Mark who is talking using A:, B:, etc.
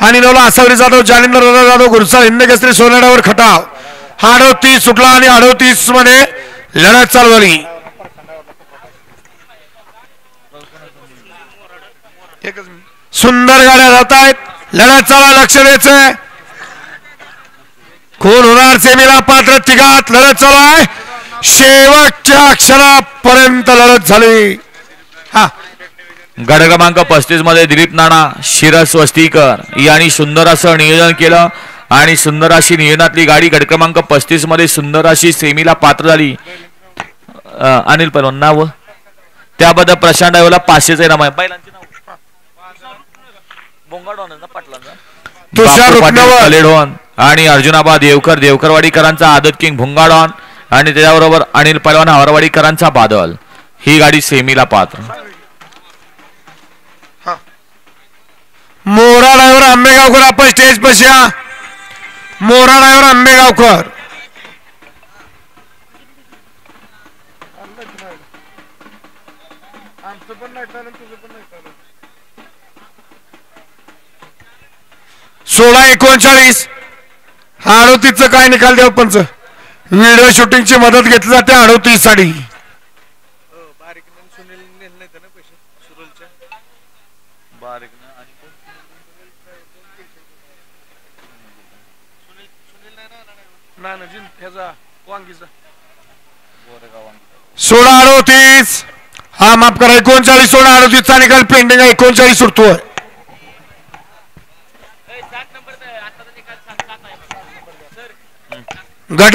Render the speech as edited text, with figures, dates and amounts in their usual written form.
A: आणि 9ला आसावरी जाधव, जालिंदर जाधव, गुरसाळ, हिंदकेसरी सोनाड्यावर खटाव. 38 सुटला आणि 38 मध्ये लढत चालू झाली. सुंदर गाड्या जात आहेत, लढत चालू, लक्ष द्यायचंय. कोण होणार सेमीला पात्र, तिघात लढत चालू आहे. शेवटच्या क्षणापर्यंत लढत झाली. हा
B: गट क्रमांक 35 मध्ये दिलीप नाना, शिरस वस्तीकर यांनी सुंदर असं नियोजन केलं आणि सुंदर अशी नियोजनातली गाडी गट क्रमांक 35 मध्ये सुंदर अशी सेमीला पात्र झाली. अनिल पहलवान नाव त्याबद्दल प्रशांत आयोला 500चे नाव आहे. बैलांचे नाव कलेडॉन आणि अर्जुनाबा देवकर, देवकरवाडीकरांचा आदत किंग भुंगाडॉन आणि त्याच्याबरोबर अनिल पहलवान हावरवाडीकरांचा बादल. ही गाडी सेमीला पात्र.
A: मोरा ड्रायव्हर आंबेगावकर आपण स्टेज पशी. मोरा ड्रायव्हर आंबेगावकर. सोळा 39 38चं काय निकाल देव पंच. व्हिडिओ शूटिंगची मदत घेतली जाते 38 साठी. सोळा 38 हा माफ करा 39 सोळा 38चा निकाल पेंडिंग आहे. 39 सुटतोय. गट